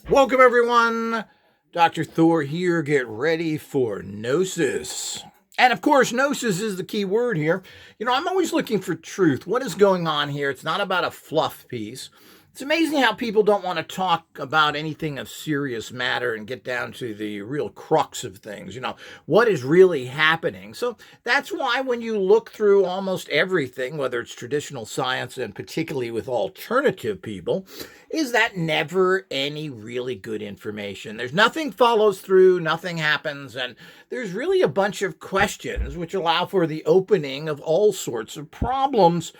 Welcome, everyone. Dr. Thor here. Get ready for Gnosis. And of course, Gnosis is the key word here. I'm always looking for truth. What is going on here? It's not about a fluff piece. It's amazing how people don't want to talk about anything of serious matter and get down to the real crux of things, what is really happening. So that's why when you look through almost everything, whether it's traditional science and particularly with alternative people, is that never any really good information. There's nothing follows through, nothing happens, and there's really a bunch of questions which allow for the opening of all sorts of problems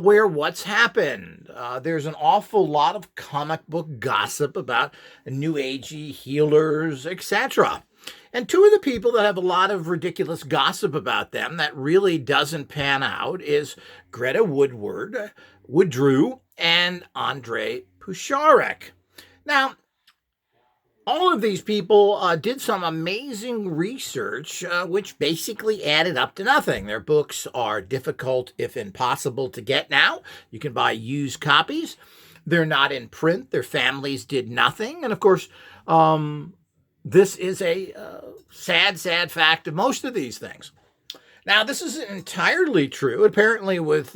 where what's happened. There's an awful lot of comic book gossip about new agey healers, etc. And two of the people that have a lot of ridiculous gossip about them that really doesn't pan out is Greta Woodrew, and Andrija Puharich. Now, all of these people did some amazing research, which basically added up to nothing. Their books are difficult, if impossible, to get now. You can buy used copies. They're not in print. Their families did nothing. And of course, this is a sad, sad fact of most of these things. Now, this isn't entirely true. Apparently, with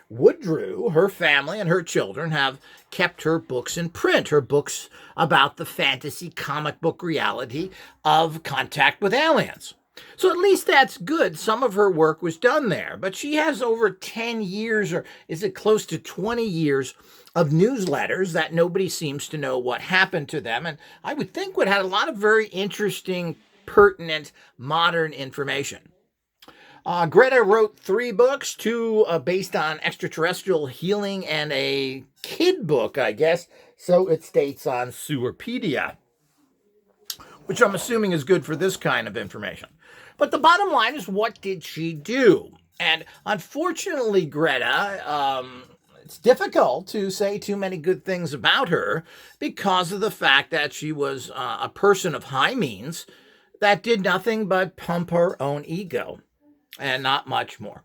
Woodrew, her family and her children have kept her books in print, her books about the fantasy comic book reality of contact with aliens. So at least that's good. Some of her work was done there. But she has over 10 years, or is it close to 20 years, of newsletters that nobody seems to know what happened to them. And I would think would have a lot of very interesting, pertinent, modern information. Greta wrote 3 books, 2 based on extraterrestrial healing and a kid book, I guess, so it states on Sewerpedia, which I'm assuming is good for this kind of information. But the bottom line is, what did she do? And unfortunately, Greta, it's difficult to say too many good things about her because of the fact that she was a person of high means that did nothing but pump her own ego. And not much more.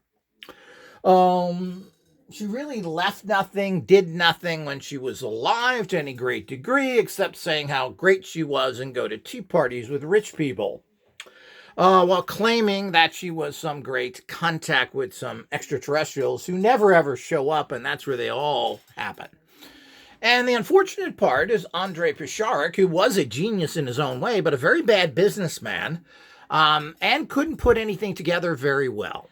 She really left nothing, did nothing when she was alive to any great degree, except saying how great she was and go to tea parties with rich people, while claiming that she was some great contact with some extraterrestrials who never ever show up, and that's where they all happen. And the unfortunate part is Andrija Puharich, who was a genius in his own way, but a very bad businessman, and couldn't put anything together very well.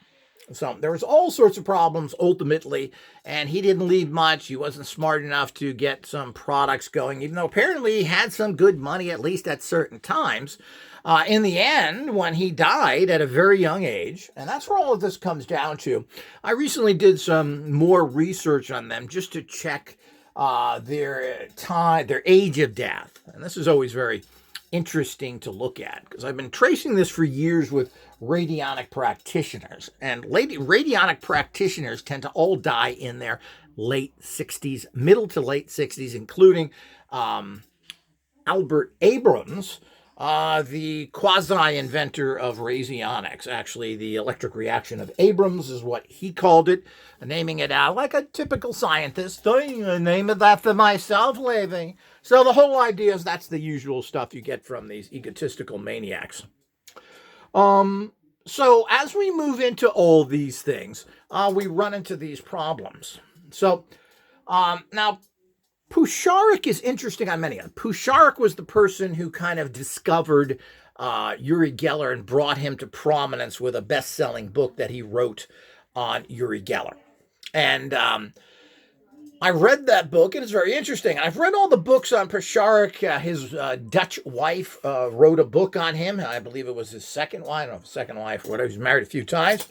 So there was all sorts of problems ultimately, and he didn't leave much. He wasn't smart enough to get some products going, even though apparently he had some good money, at least at certain times. In the end, when he died at a very young age, and that's where all of this comes down to, I recently did some more research on them just to check their age of death. And this is always very interesting to look at because I've been tracing this for years with radionic practitioners, and radionic practitioners tend to all die in their late 60s, middle to late 60s, including Albert Abrams, the quasi-inventor of radionics. Actually, the electric reaction of Abrams is what he called it, naming it out like a typical scientist. I name it that for myself, Levy. So the whole idea is that's the usual stuff you get from these egotistical maniacs. So as we move into all these things, we run into these problems. So now, Puharich is interesting on many. Puharich was the person who kind of discovered Uri Geller and brought him to prominence with a best-selling book that he wrote on Uri Geller. And I read that book, and it's very interesting. I've read all the books on Puharich. His Dutch wife wrote a book on him. I believe it was his second wife. I don't know if second wife or whatever. He's married a few times.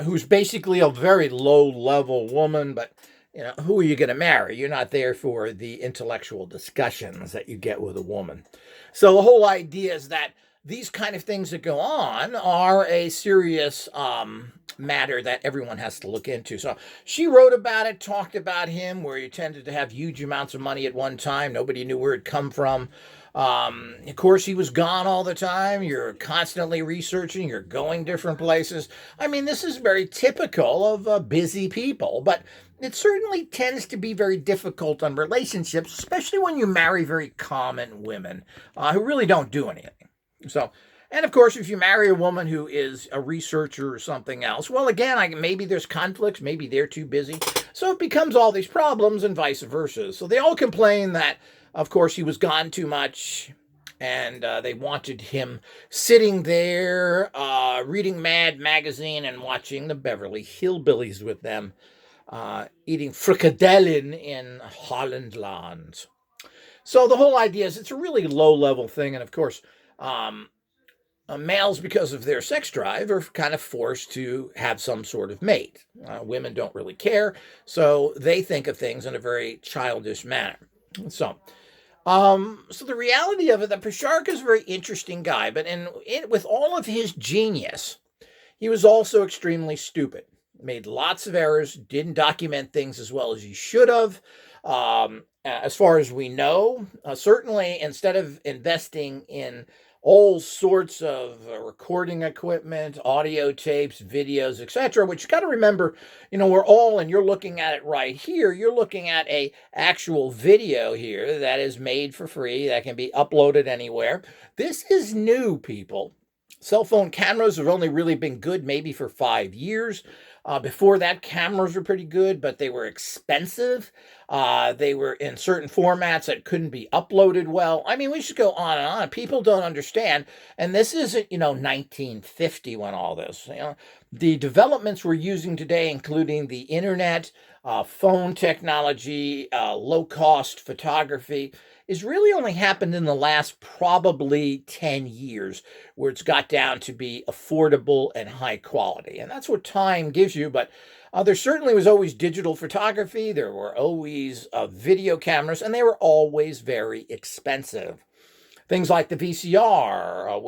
Who's basically a very low-level woman, but who are you going to marry? You're not there for the intellectual discussions that you get with a woman. So the whole idea is that these kind of things that go on are a serious matter that everyone has to look into. So she wrote about it, talked about him, where he tended to have huge amounts of money at one time. Nobody knew where it come from. Of course, he was gone all the time. You're constantly researching. You're going different places. I mean, this is very typical of busy people. But it certainly tends to be very difficult on relationships, especially when you marry very common women who really don't do anything. So, and of course, if you marry a woman who is a researcher or something else, well, again, maybe there's conflicts, maybe they're too busy. So it becomes all these problems and vice versa. So they all complain that, of course, he was gone too much and they wanted him sitting there reading Mad Magazine and watching the Beverly Hillbillies with them, eating frikadellen in Hollandland. So the whole idea is it's a really low-level thing, and of course, males, because of their sex drive, are kind of forced to have some sort of mate. Women don't really care, so they think of things in a very childish manner. So, so the reality of it, that Puharich is a very interesting guy, but with all of his genius, he was also extremely stupid. Made lots of errors, didn't document things as well as he should have. As far as we know, certainly instead of investing in all sorts of recording equipment, audio tapes, videos, etc., which you got to remember, we're all, and you're looking at it right here, you're looking at a actual video here that is made for free, that can be uploaded anywhere. This is new, people. Cell phone cameras have only really been good maybe for 5 years. Before that, cameras were pretty good, but they were expensive. They were in certain formats that couldn't be uploaded well. I mean, we should go on and on. People don't understand. And this isn't, 1950 when all this, the developments we're using today, including the internet, phone technology, low-cost photography, is really only happened in the last probably 10 years, where it's got down to be affordable and high quality. And that's what time gives you. But there certainly was always digital photography. There were always video cameras, and they were always very expensive. Things like the VCR,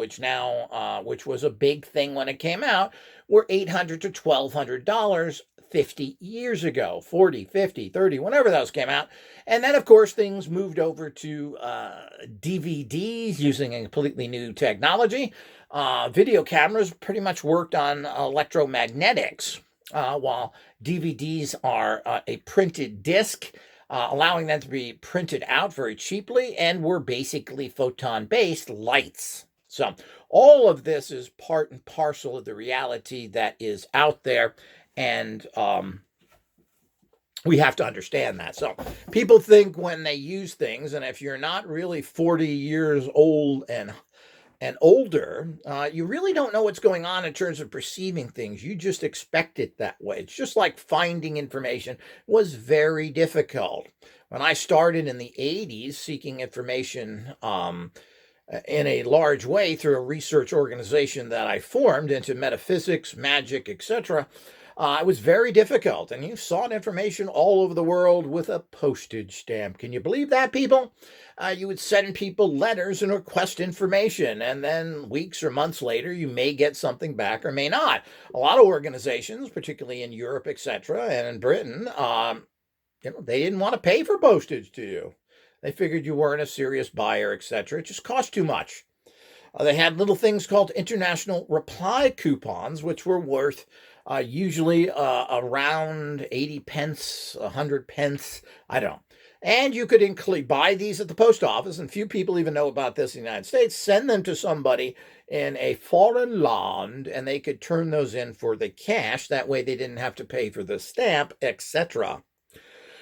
which was a big thing when it came out, were $800 to $1,200 50 years ago, 40, 50, 30, whenever those came out. And then, of course, things moved over to DVDs using a completely new technology. Video cameras pretty much worked on electromagnetics, while DVDs are a printed disc, allowing them to be printed out very cheaply, and were basically photon-based lights. So all of this is part and parcel of the reality that is out there, and we have to understand that. So people think when they use things, and if you're not really 40 years old and older, you really don't know what's going on in terms of perceiving things. You just expect it that way. It's just like finding information was very difficult. When I started in the 80s seeking information in a large way through a research organization that I formed into metaphysics, magic, etc., it was very difficult, and you sought information all over the world with a postage stamp. Can you believe that, people? You would send people letters and request information, and then weeks or months later, you may get something back or may not. A lot of organizations, particularly in Europe, etc., and in Britain, they didn't want to pay for postage to you. They figured you weren't a serious buyer, etc. It just cost too much. They had little things called international reply coupons, which were worth usually around 80 pence, 100 pence, I don't know. And you could buy these at the post office, and few people even know about this in the United States, send them to somebody in a foreign land, and they could turn those in for the cash. That way they didn't have to pay for the stamp, etc.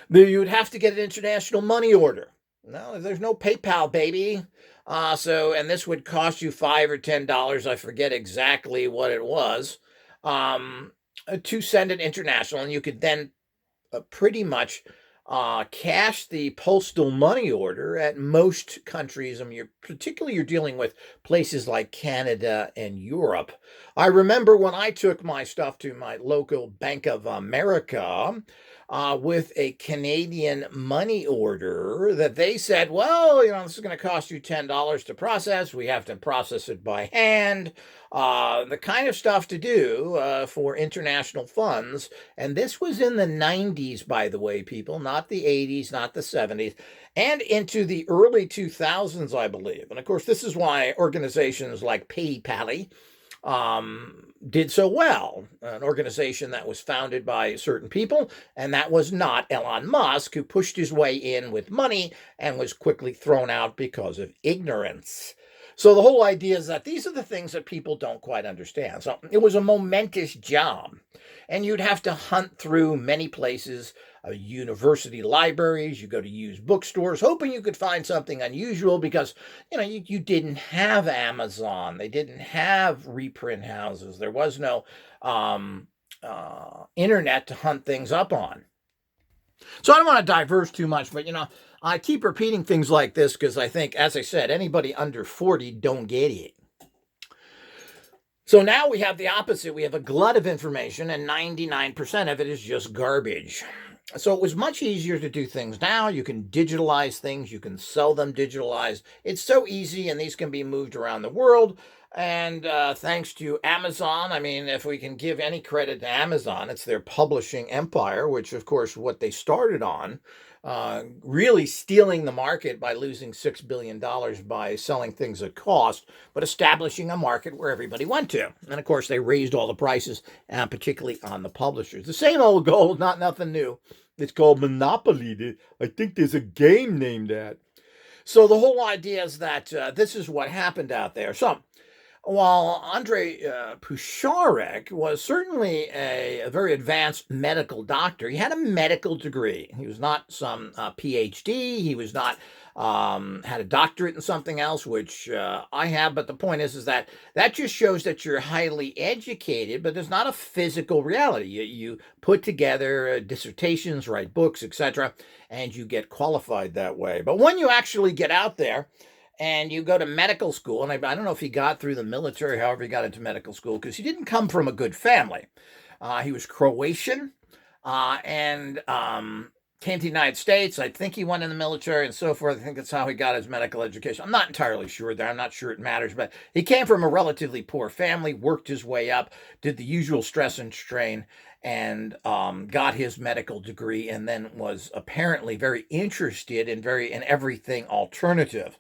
You would have to get an international money order. No, there's no PayPal, baby. And this would cost you $5 or $10. I forget exactly what it was, to send it international. And you could then pretty much cash the postal money order at most countries. I mean, you're dealing with places like Canada and Europe. I remember when I took my stuff to my local Bank of America, with a Canadian money order, that they said, well, this is going to cost you $10 to process. We have to process it by hand. The kind of stuff to do for international funds. And this was in the 90s, by the way, people, not the 80s, not the 70s, and into the early 2000s, I believe. And of course, this is why organizations like PayPal did so well. An organization that was founded by certain people, and that was not Elon Musk, who pushed his way in with money and was quickly thrown out because of ignorance. So the whole idea is that these are the things that people don't quite understand. So it was a momentous job, and you'd have to hunt through many places, university libraries, you go to used bookstores, hoping you could find something unusual because, you didn't have Amazon. They didn't have reprint houses. There was no internet to hunt things up on. So I don't want to diverge too much, but, I keep repeating things like this because I think, as I said, anybody under 40 don't get it. So now we have the opposite. We have a glut of information, and 99% of it is just garbage. So it was much easier to do things now. You can digitalize things. You can sell them digitalized. It's so easy, and these can be moved around the world. And thanks to Amazon, if we can give any credit to Amazon, it's their publishing empire, which, of course, what they started on, really stealing the market by losing $6 billion by selling things at cost, but establishing a market where everybody went to. And, of course, they raised all the prices, particularly on the publishers. The same old gold, not nothing new. It's called Monopoly. I think there's a game named that. So the whole idea is that this is what happened out there. So while Andrija Puharich was certainly a very advanced medical doctor, he had a medical degree. He was not some PhD. He was not had a doctorate in something else, which I have. But the point is that just shows that you're highly educated, but there's not a physical reality. You put together dissertations, write books, etc., and you get qualified that way. But when you actually get out there, and you go to medical school, and I don't know if he got through the military, however he got into medical school, because he didn't come from a good family. He was Croatian and came to the United States. I think he went in the military and so forth. I think that's how he got his medical education. I'm not entirely sure there. I'm not sure it matters, but he came from a relatively poor family, worked his way up, did the usual stress and strain, and got his medical degree, and then was apparently very interested in everything alternative.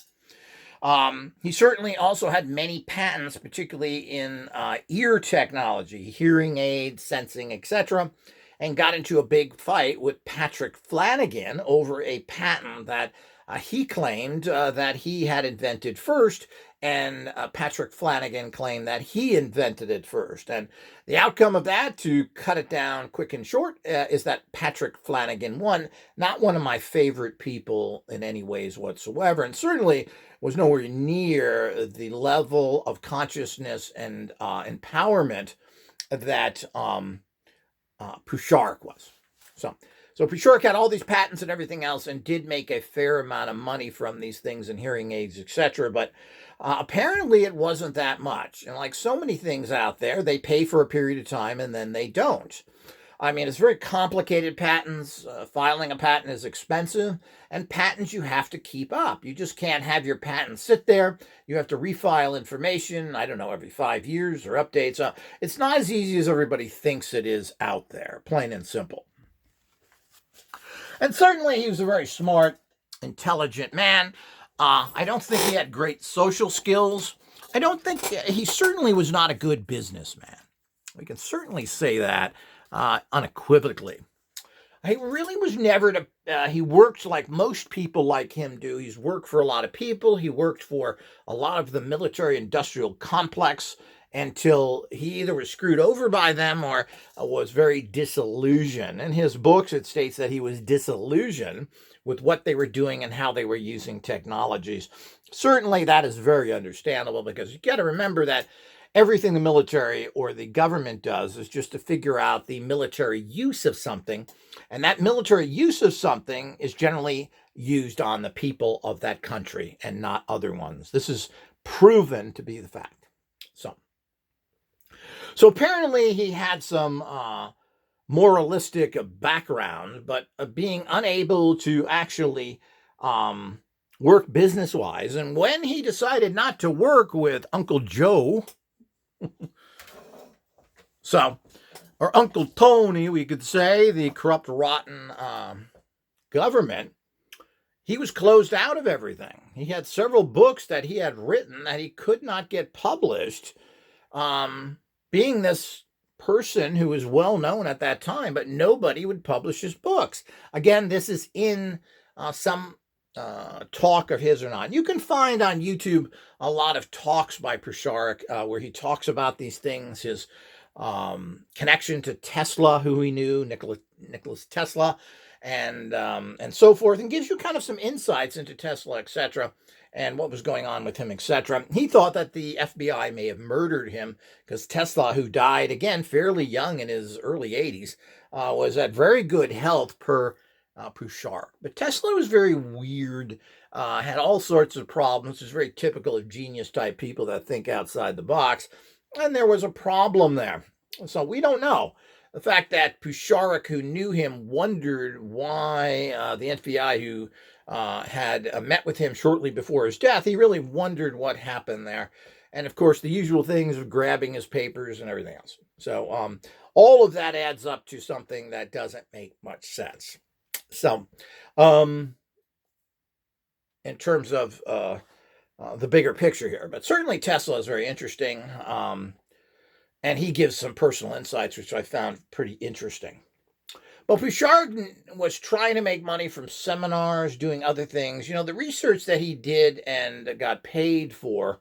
He certainly also had many patents, particularly in ear technology, hearing aids, sensing, etc., and got into a big fight with Patrick Flanagan over a patent that he claimed that he had invented first, and Patrick Flanagan claimed that he invented it first. And the outcome of that, to cut it down quick and short, is that Patrick Flanagan won. Not one of my favorite people in any ways whatsoever, and certainly was nowhere near the level of consciousness and empowerment that Puharich was. So Puharich had all these patents and everything else, and did make a fair amount of money from these things and hearing aids, etc. But apparently it wasn't that much. And like so many things out there, they pay for a period of time and then they don't. It's very complicated patents. Filing a patent is expensive, and patents you have to keep up. You just can't have your patent sit there. You have to refile information, every 5 years or updates. It's not as easy as everybody thinks it is out there, plain and simple. And certainly he was a very smart, intelligent man. I don't think he had great social skills. I don't think he certainly was not a good businessman. We can certainly say that unequivocally. He really was never he worked like most people like him do. He's worked for a lot of people. He worked for a lot of the military-industrial complex until he either was screwed over by them or was very disillusioned. In his books, it states that he was disillusioned with what they were doing and how they were using technologies. Certainly, that is very understandable, because you got to remember that everything the military or the government does is just to figure out the military use of something. And that military use of something is generally used on the people of that country and not other ones. This is proven to be the fact. So apparently he had some moralistic background, but being unable to actually work business-wise. And when he decided not to work with Uncle Joe, or Uncle Tony, we could say, the corrupt, rotten government, he was closed out of everything. He had several books that he had written that he could not get published being this person who was well known at that time, but nobody would publish his books. Again, this is in some talk of his or not. You can find on YouTube a lot of talks by Puharich where he talks about these things, his connection to Tesla, who he knew, Nicholas Tesla, and so forth, and gives you kind of some insights into Tesla, etc., and what was going on with him, etc. He thought that the FBI may have murdered him because Tesla, who died, again, fairly young in his early 80s, was at very good health per Puharich. But Tesla was very weird, had all sorts of problems. It's very typical of genius-type people that think outside the box, and there was a problem there. So we don't know. The fact that Puharich, who knew him, wondered why the FBI, who had met with him shortly before his death, he really wondered what happened there. And of course, the usual things of grabbing his papers and everything else. So all of that adds up to something that doesn't make much sense. So in terms of the bigger picture here, but certainly Tesla is very interesting. And he gives some personal insights, which I found pretty interesting. But Puharich was trying to make money from seminars, doing other things. The research that he did and got paid for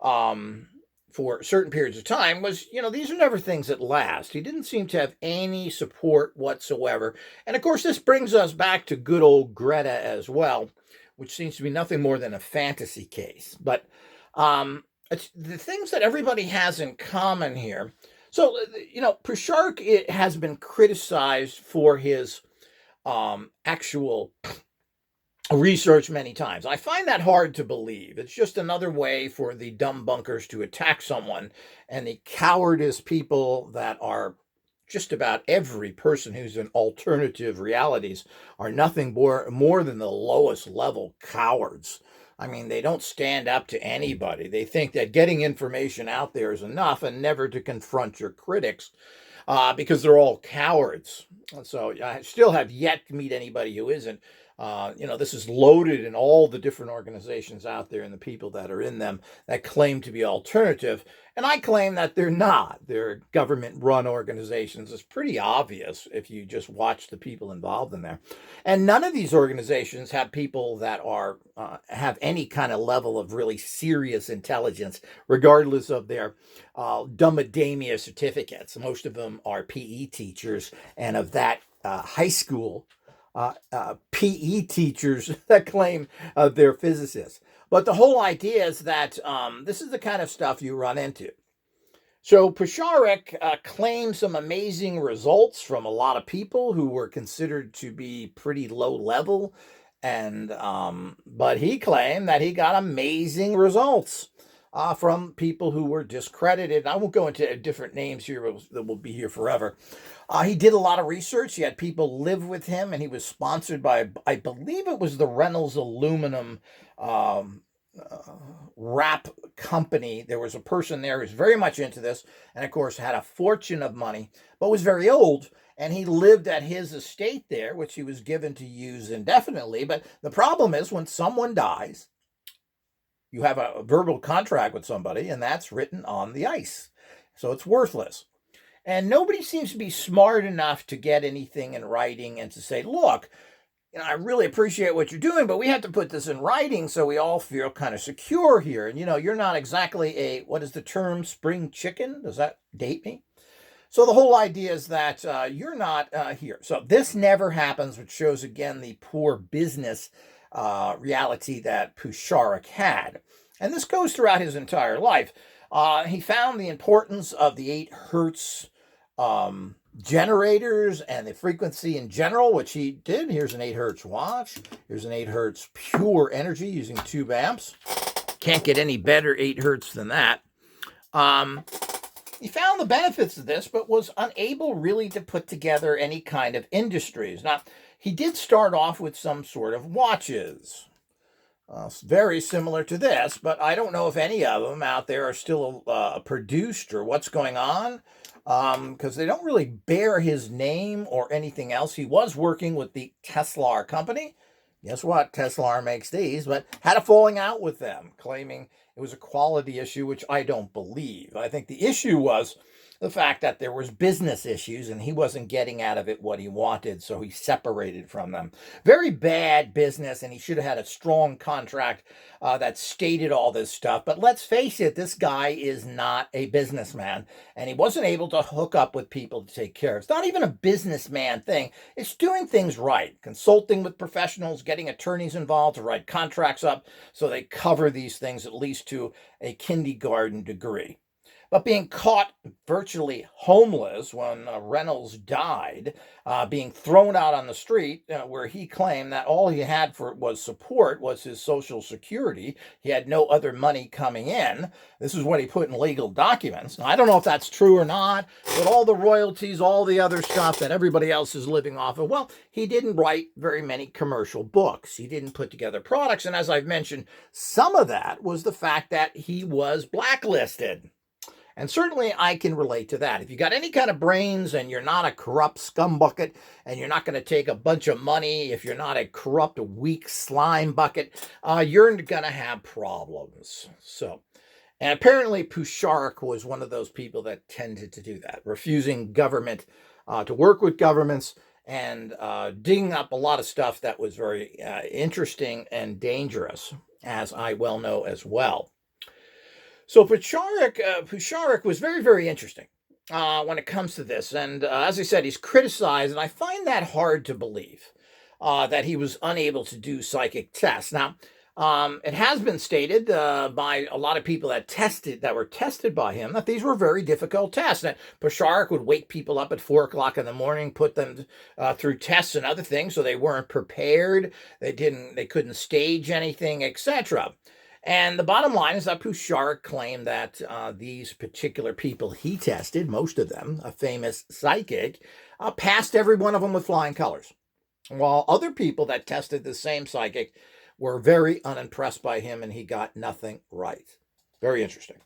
certain periods of time was, these are never things that last. He didn't seem to have any support whatsoever. And of course, this brings us back to good old Greta as well, which seems to be nothing more than a fantasy case. But it's the things that everybody has in common here. So, Puharich has been criticized for his actual research many times. I find that hard to believe. It's just another way for the dumb bunkers to attack someone, and the cowardice people that are just about every person who's in alternative realities are nothing more than the lowest level cowards. I mean, they don't stand up to anybody. They think that getting information out there is enough and never to confront your critics because they're all cowards. So I still have yet to meet anybody who isn't. This is loaded in all the different organizations out there and the people that are in them that claim to be alternative. And I claim that they're not. They're government-run organizations. It's pretty obvious if you just watch the people involved in there. And none of these organizations have people that are have any kind of level of really serious intelligence, regardless of their dumbademia certificates. Most of them are PE teachers, and of that high school PE teachers that claim they're physicists. But the whole idea is that this is the kind of stuff you run into. So Puharich claimed some amazing results from a lot of people who were considered to be pretty low level, and but he claimed that he got amazing results from people who were discredited. I won't go into different names here that will be here forever. He did a lot of research. He had people live with him, and he was sponsored by, I believe it was the Reynolds Aluminum wrap company. There was a person there who was very much into this, and of course had a fortune of money, but was very old. And he lived at his estate there, which he was given to use indefinitely. But the problem is when someone dies, you have a verbal contract with somebody, and that's written on the ice. So it's worthless. And nobody seems to be smart enough to get anything in writing and to say, look, I really appreciate what you're doing, but we have to put this in writing so we all feel kind of secure here. And, you're not exactly what is the term, spring chicken? Does that date me? So the whole idea is that you're not here. So this never happens, which shows, again, the poor business reality that Puharich had. And this goes throughout his entire life. He found the importance of the 8 hertz generators and the frequency in general, which he did. Here's an 8 hertz watch. Here's an 8 hertz pure energy using tube amps. Can't get any better 8 hertz than that. He found the benefits of this, but was unable really to put together any kind of industries. Now, he did start off with some sort of watches. Very similar to this, but I don't know if any of them out there are still produced or what's going on, because they don't really bear his name or anything else. He was working with the Tesla company, Guess what? Tesla makes these, but had a falling out with them, claiming it was a quality issue, which I don't believe. I think the issue was the fact that there was business issues and he wasn't getting out of it what he wanted, so he separated from them. Very bad business, and he should have had a strong contract that stated all this stuff. But let's face it, this guy is not a businessman, and he wasn't able to hook up with people to take care of. It's not even a businessman thing. It's doing things right, consulting with professionals, getting attorneys involved to write contracts up so they cover these things at least to a kindergarten degree. But being caught virtually homeless when Reynolds died, being thrown out on the street, where he claimed that all he had for was support was his Social Security. He had no other money coming in. This is what he put in legal documents. Now, I don't know if that's true or not, but all the royalties, all the other stuff that everybody else is living off of, well, he didn't write very many commercial books. He didn't put together products. And as I've mentioned, some of that was the fact that he was blacklisted. And certainly I can relate to that. If you got any kind of brains and you're not a corrupt scumbucket and you're not going to take a bunch of money, if you're not a corrupt, weak slime bucket, you're going to have problems. So, and apparently Puharich was one of those people that tended to do that, refusing government to work with governments and digging up a lot of stuff that was very interesting and dangerous, as I well know as well. So Puharich was very, very interesting when it comes to this. And as I said, he's criticized, and I find that hard to believe that he was unable to do psychic tests. Now, it has been stated by a lot of people that were tested by him that these were very difficult tests. That Puharich would wake people up at 4 o'clock in the morning, put them through tests and other things, so they weren't prepared. They couldn't stage anything, etc. And the bottom line is that Puharich claimed that these particular people he tested, most of them, a famous psychic, passed every one of them with flying colors. While other people that tested the same psychic were very unimpressed by him and he got nothing right. Very interesting.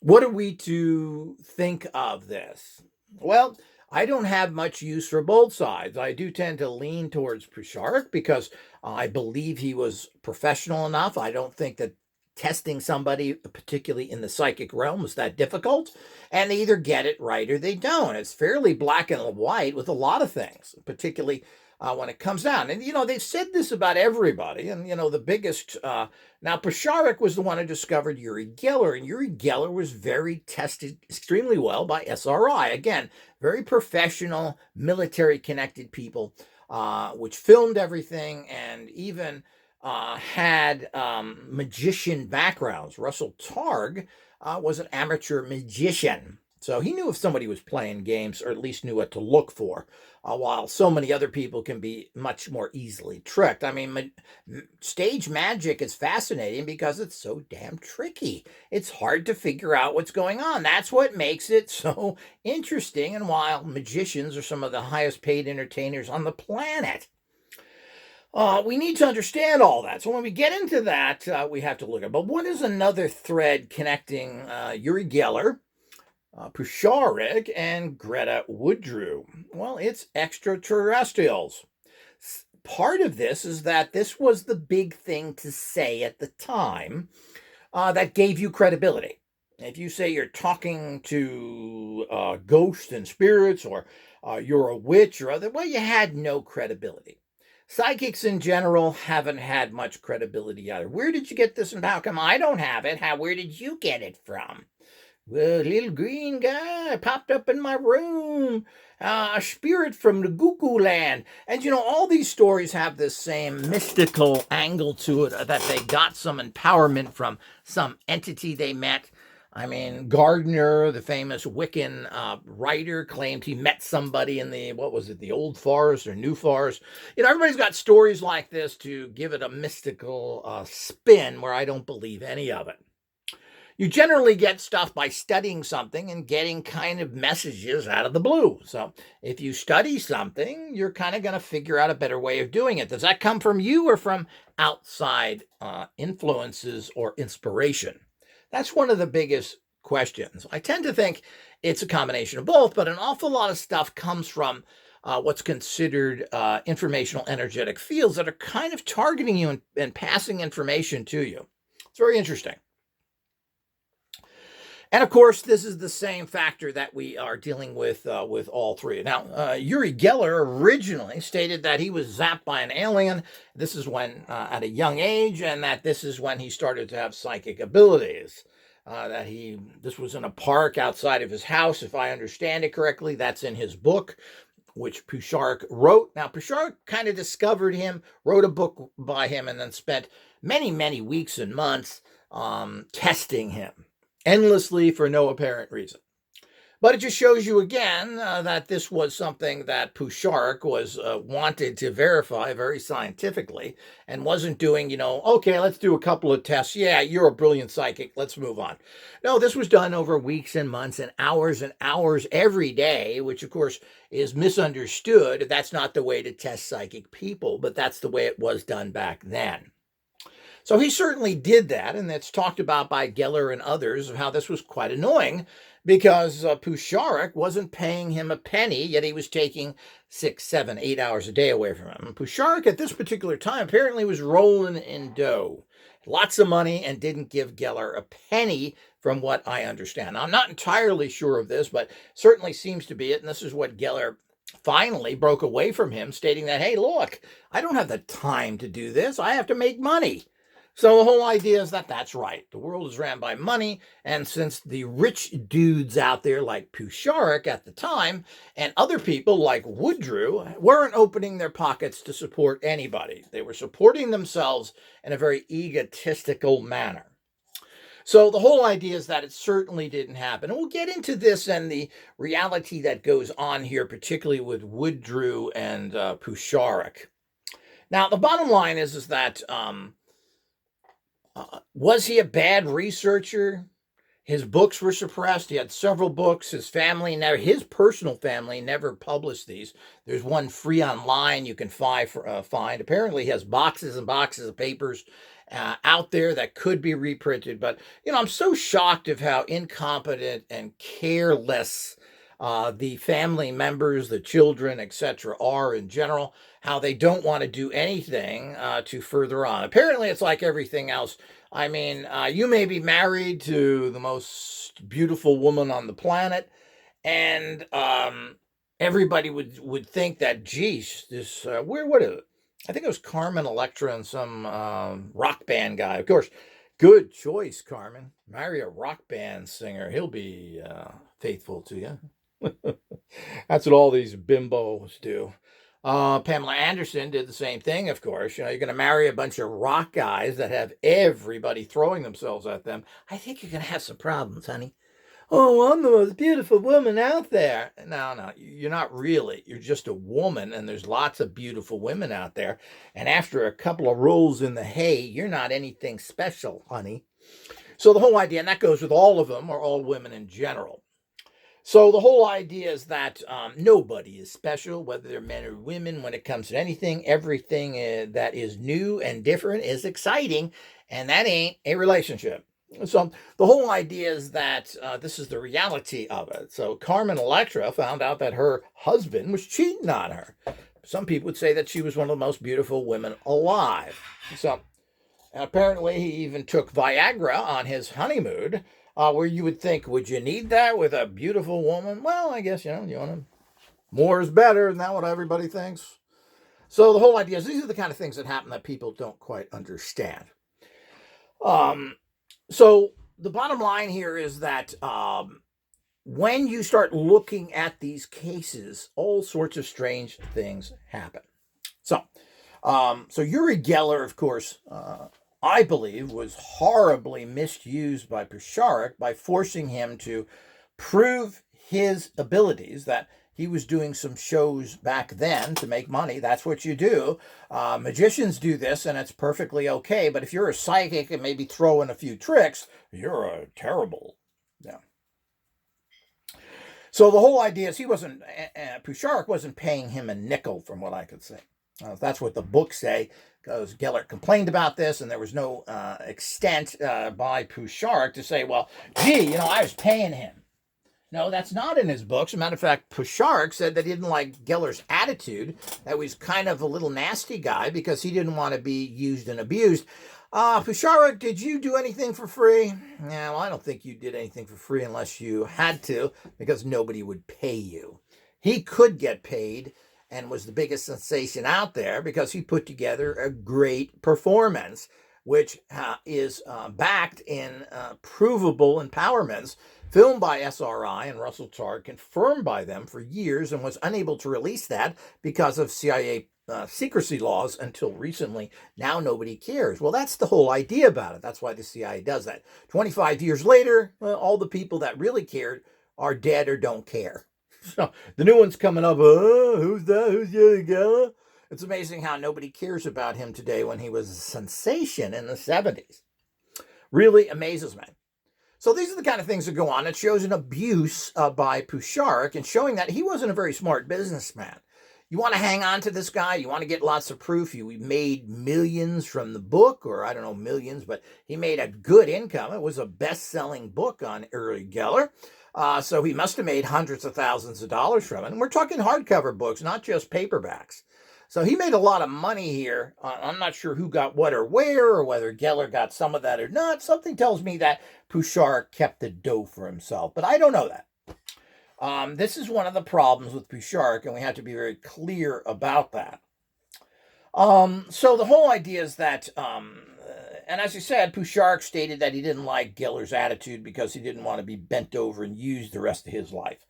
What are we to think of this? Well, I don't have much use for both sides. I do tend to lean towards Puharich because I believe he was professional enough. I don't think that testing somebody, particularly in the psychic realm, is that difficult. And they either get it right or they don't. It's fairly black and white with a lot of things, particularly when it comes down. And, they've said this about everybody. And, the biggest... now, Puharich was the one who discovered Uri Geller. And Uri Geller was tested extremely well by SRI. Again, very professional, military-connected people, which filmed everything and even had magician backgrounds. Russell Targ was an amateur magician. So he knew if somebody was playing games, or at least knew what to look for, while so many other people can be much more easily tricked. I mean, stage magic is fascinating because it's so damn tricky. It's hard to figure out what's going on. That's what makes it so interesting, and while magicians are some of the highest paid entertainers on the planet. We need to understand all that. So when we get into that, we have to look at, but what is another thread connecting Uri Geller, Puharich, and Greta Woodrew? Well, it's extraterrestrials. Part of this is that this was the big thing to say at the time that gave you credibility. If you say you're talking to ghosts and spirits, or you're a witch or other, well, you had no credibility. Psychics in general haven't had much credibility either. Where did you get this, and how come I don't have it? Where did you get it from? Well, a little green guy popped up in my room, a spirit from the Gugu land. And, all these stories have this same mystical angle to it, that they got some empowerment from some entity they met. I mean, Gardner, the famous Wiccan writer, claimed he met somebody in the Old Forest or New Forest. Everybody's got stories like this to give it a mystical spin, where I don't believe any of it. You generally get stuff by studying something and getting kind of messages out of the blue. So if you study something, you're kind of going to figure out a better way of doing it. Does that come from you or from outside influences or inspiration? That's one of the biggest questions. I tend to think it's a combination of both, but an awful lot of stuff comes from what's considered informational energetic fields that are kind of targeting you and passing information to you. It's very interesting. And of course, this is the same factor that we are dealing with all three. Now, Uri Geller originally stated that he was zapped by an alien. This is when, at a young age, and that this is when he started to have psychic abilities. This was in a park outside of his house, if I understand it correctly. That's in his book, which Puharich wrote. Now, Puharich kind of discovered him, wrote a book by him, and then spent many, many weeks and months testing him endlessly for no apparent reason. But it just shows you again that this was something that Puharich was wanted to verify very scientifically and wasn't doing, okay, let's do a couple of tests. Yeah, you're a brilliant psychic. Let's move on. No, this was done over weeks and months and hours every day, which of course is misunderstood. That's not the way to test psychic people, but that's the way it was done back then. So he certainly did that, and that's talked about by Geller and others of how this was quite annoying because Puharich wasn't paying him a penny, yet he was taking 6, 7, 8 hours a day away from him. And Puharich at this particular time apparently was rolling in dough, lots of money, and didn't give Geller a penny from what I understand. Now, I'm not entirely sure of this, but certainly seems to be it, and this is what Geller finally broke away from him, stating that, hey, look, I don't have the time to do this. I have to make money. So the whole idea is that that's right. The world is ran by money, and since the rich dudes out there like Puharich at the time and other people like Woodrew weren't opening their pockets to support anybody. They were supporting themselves in a very egotistical manner. So the whole idea is that it certainly didn't happen. And we'll get into this and the reality that goes on here, particularly with Woodrew and Puharich. Now, the bottom line is that was he a bad researcher? His books were suppressed. He had several books. His personal family never published these. There's one free online you can find. Apparently, he has boxes and boxes of papers out there that could be reprinted. But, I'm so shocked of how incompetent and careless the family members, the children, etc., are in general, how they don't want to do anything to further on. Apparently, it's like everything else. I mean, you may be married to the most beautiful woman on the planet, and everybody would think that, geez, this, what is it? I think it was Carmen Electra and some rock band guy. Of course, good choice, Carmen. Marry a rock band singer. He'll be faithful to you. That's what all these bimbos do. Pamela Anderson did the same thing, of course. You're going to marry a bunch of rock guys that have everybody throwing themselves at them. I think you're going to have some problems, honey. Oh, I'm the most beautiful woman out there. No, you're not really. You're just a woman, and there's lots of beautiful women out there. And after a couple of rolls in the hay, you're not anything special, honey. So the whole idea, and that goes with all of them, or all women in general. So the whole idea is that nobody is special, whether they're men or women, when it comes to anything. Everything that is new and different is exciting, and that ain't a relationship. So the whole idea is that this is the reality of it. So Carmen Electra found out that her husband was cheating on her. Some people would say that she was one of the most beautiful women alive. So apparently he even took Viagra on his honeymoon, where you would think, would you need that with a beautiful woman? Well, I guess, you want to, more is better. Isn't that what everybody thinks? So the whole idea is these are the kind of things that happen that people don't quite understand. So the bottom line here is that when you start looking at these cases, all sorts of strange things happen. So Uri Geller, of course, I believe, was horribly misused by Puharich by forcing him to prove his abilities, that he was doing some shows back then to make money. That's what you do. Magicians do this, and it's perfectly okay. But if you're a psychic and maybe throw in a few tricks, you're a terrible. Yeah. So the whole idea is Puharich wasn't paying him a nickel, from what I could say. That's what the books say, because Geller complained about this, and there was no extent by Puharich to say, well, gee, I was paying him. No, that's not in his books. As a matter of fact, Puharich said that he didn't like Geller's attitude, that he was kind of a little nasty guy because he didn't want to be used and abused. Puharich, did you do anything for free? Yeah, well, I don't think you did anything for free unless you had to, because nobody would pay you. He could get paid and was the biggest sensation out there because he put together a great performance, which is backed in provable empowerments, filmed by SRI and Russell Targ, confirmed by them for years, and was unable to release that because of CIA secrecy laws until recently. Now nobody cares. Well, that's the whole idea about it. That's why the CIA does that. 25 years later, all the people that really cared are dead or don't care. So the new one's coming up. Who's that? Who's Yuri Geller? It's amazing how nobody cares about him today when he was a sensation in the 70s. Really amazes me. So these are the kind of things that go on. It shows an abuse by Puharich and showing that he wasn't a very smart businessman. You want to hang on to this guy? You want to get lots of proof? He made millions from the book, or I don't know, millions, but he made a good income. It was a best-selling book on Uri Geller. So he must have made hundreds of thousands of dollars from it. And we're talking hardcover books, not just paperbacks. So he made a lot of money here. I'm not sure who got what or where, or whether Geller got some of that or not. Something tells me that Puharich kept the dough for himself, but I don't know that. This is one of the problems with Puharich, and we have to be very clear about that. So the whole idea is that, and as I said, Puharich stated that he didn't like Geller's attitude because he didn't want to be bent over and used the rest of his life.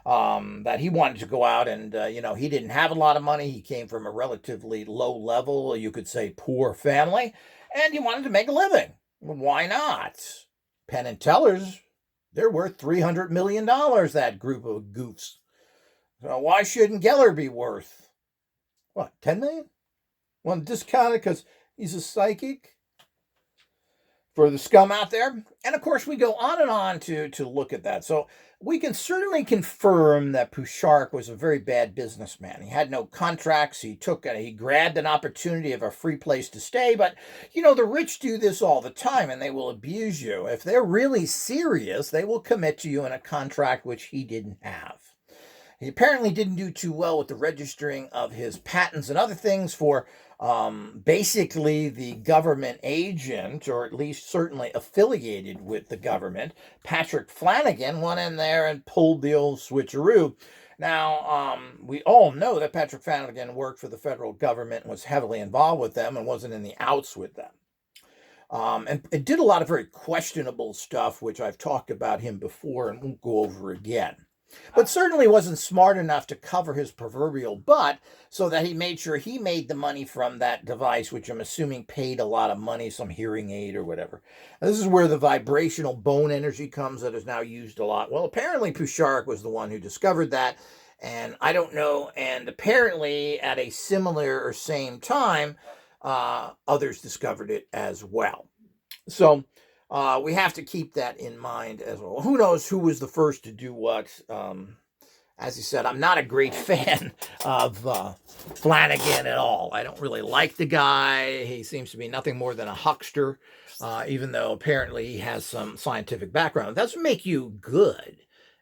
That he wanted to go out and, he didn't have a lot of money. He came from a relatively low level, you could say poor family, and he wanted to make a living. Well, why not? Penn and Teller's, they're worth $300 million, that group of goofs. So why shouldn't Geller be worth, what, 10 million? Want to discount it because he's a psychic? For the scum out there. And of course, we go on and on to look at that. So we can certainly confirm that Puharich was a very bad businessman. He had no contracts. He grabbed an opportunity of a free place to stay. But, the rich do this all the time, and they will abuse you. If they're really serious, they will commit to you in a contract which he didn't have. He apparently didn't do too well with the registering of his patents and other things for basically the government agent, or at least certainly affiliated with the government. Patrick Flanagan went in there and pulled the old switcheroo. Now, we all know that Patrick Flanagan worked for the federal government and was heavily involved with them and wasn't in the outs with them. And it did a lot of very questionable stuff, which I've talked about him before and won't go over again. But certainly wasn't smart enough to cover his proverbial butt, so that he made sure he made the money from that device, which I'm assuming paid a lot of money, some hearing aid or whatever. And this is where the vibrational bone energy comes that is now used a lot. Well, apparently Puharich was the one who discovered that, and I don't know, and apparently at a similar or same time, others discovered it as well. So we have to keep that in mind as well. Who knows who was the first to do what? As you said, I'm not a great fan of Flanagan at all. I don't really like the guy. He seems to be nothing more than a huckster, even though apparently he has some scientific background. It doesn't make you good.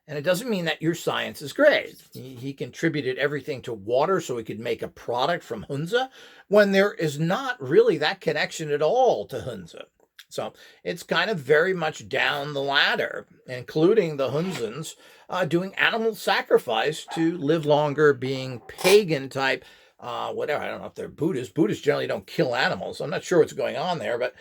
And it doesn't mean that your science is great. He contributed everything to water so he could make a product from Hunza, when there is not really that connection at all to Hunza. So it's kind of very much down the ladder, including the Hunzans doing animal sacrifice to live longer, being pagan type, whatever. I don't know if they're Buddhists. Buddhists generally don't kill animals. I'm not sure what's going on there, but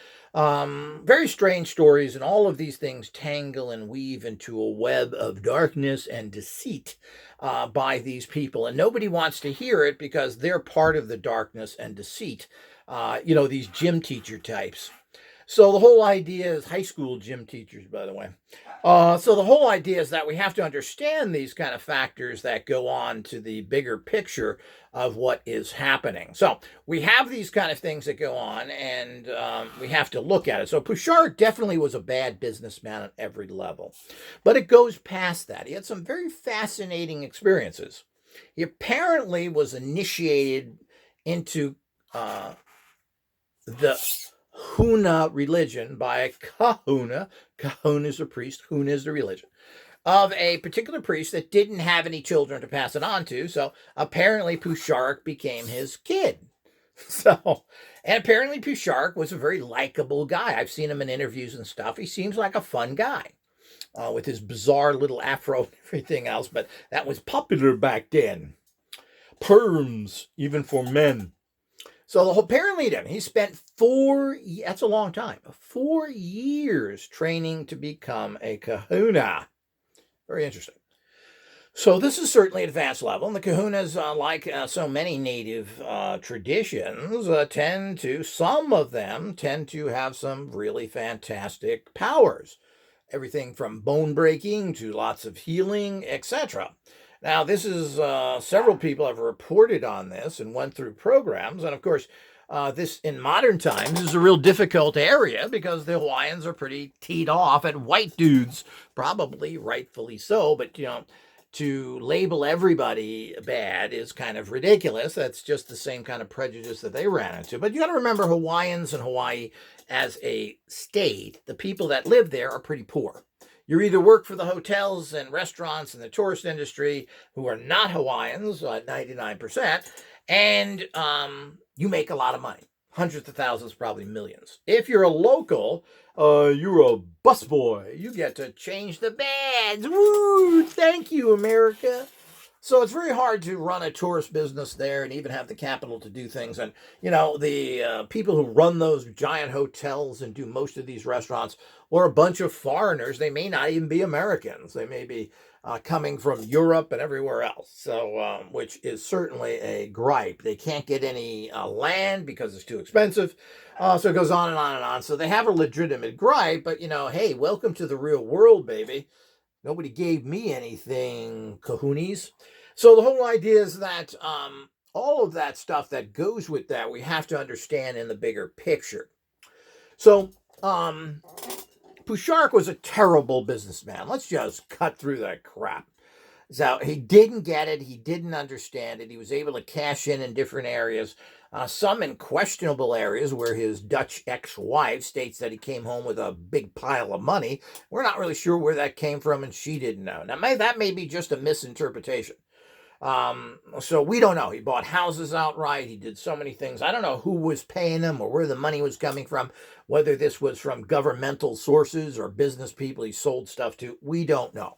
very strange stories. And all of these things tangle and weave into a web of darkness and deceit by these people. And nobody wants to hear it because they're part of the darkness and deceit. These gym teacher types. So the whole idea is, high school gym teachers, by the way. So the whole idea is that we have to understand these kind of factors that go on to the bigger picture of what is happening. So we have these kind of things that go on, and we have to look at it. So Puharich definitely was a bad businessman on every level. But it goes past that. He had some very fascinating experiences. He apparently was initiated into the Huna religion by a kahuna. Kahuna is a priest. Huna is the religion. of a particular priest that didn't have any children to pass it on to. So apparently Puharich became his kid. So, and apparently Puharich was a very likable guy. I've seen him in interviews and stuff. He seems like a fun guy with his bizarre little afro and everything else, but that was popular back then. Perms, even for men. So apparently then, he spent that's a long time, 4 years training to become a kahuna. Very interesting. So this is certainly advanced level, and the kahunas, like so many native traditions, some of them tend to have some really fantastic powers. Everything from bone breaking to lots of healing, etc. Now, this is several people have reported on this and went through programs, and of course, this in modern times is a real difficult area because the Hawaiians are pretty teed off at white dudes, probably rightfully so, but to label everybody bad is kind of ridiculous. That's just the same kind of prejudice that they ran into. But you got to remember, Hawaiians and Hawaii as a state, the people that live there are pretty poor. You either work for the hotels and restaurants and the tourist industry who are not Hawaiians, 99%, and you make a lot of money. Hundreds of thousands, probably millions. If you're a local, you're a busboy. You get to change the beds. Woo! Thank you, America. So it's very hard to run a tourist business there and even have the capital to do things. And, the people who run those giant hotels and do most of these restaurants are a bunch of foreigners. They may not even be Americans. They may be coming from Europe and everywhere else. So, which is certainly a gripe. They can't get any land because it's too expensive. So it goes on and on and on. So they have a legitimate gripe, but, hey, welcome to the real world, baby. Nobody gave me anything, kahunis. So the whole idea is that all of that stuff that goes with that, we have to understand in the bigger picture. So Puharich was a terrible businessman. Let's just cut through that crap. So he didn't get it. He didn't understand it. He was able to cash in different areas, some in questionable areas where his Dutch ex-wife states that he came home with a big pile of money. We're not really sure where that came from, and she didn't know. Now, that may be just a misinterpretation. So we don't know. He bought houses outright. He did so many things. I don't know who was paying him or where the money was coming from, whether this was from governmental sources or business people he sold stuff to. We don't know.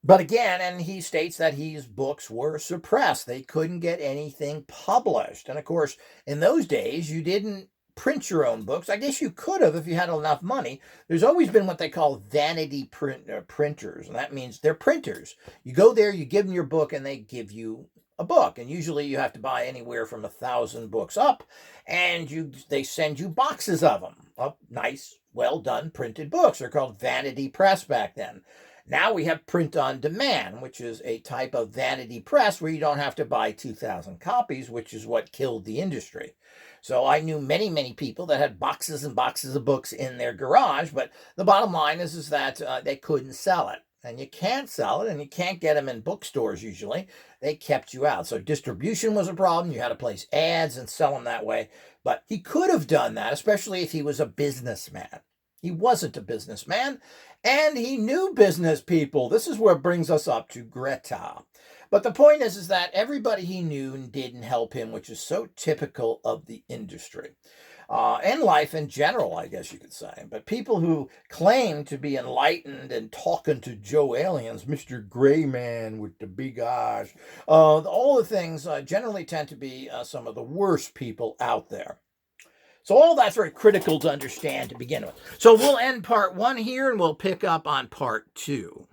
But again, and he states that his books were suppressed. They couldn't get anything published. And of course, in those days, you didn't print your own books. I guess you could have if you had enough money. There's always been what they call vanity printers, and that means they're printers. You go there, you give them your book, and they give you a book. And usually you have to buy anywhere from 1,000 books up, and they send you boxes of them, of nice, well-done printed books. They're called vanity press back then. Now we have print on demand, which is a type of vanity press where you don't have to buy 2,000 copies, which is what killed the industry. So I knew many, many people that had boxes and boxes of books in their garage, but the bottom line is that they couldn't sell it. And you can't sell it, and you can't get them in bookstores usually. They kept you out. So distribution was a problem. You had to place ads and sell them that way. But he could have done that, especially if he was a businessman. He wasn't a businessman, and he knew business people. This is what brings us up to Greta. But the point is that everybody he knew didn't help him, which is so typical of the industry. And life in general, I guess you could say. But people who claim to be enlightened and talking to Joe Aliens, Mr. Gray Man with the big eyes, all the things generally tend to be some of the worst people out there. So all that's very critical to understand to begin with. So we'll end part 1 here, and we'll pick up on part 2.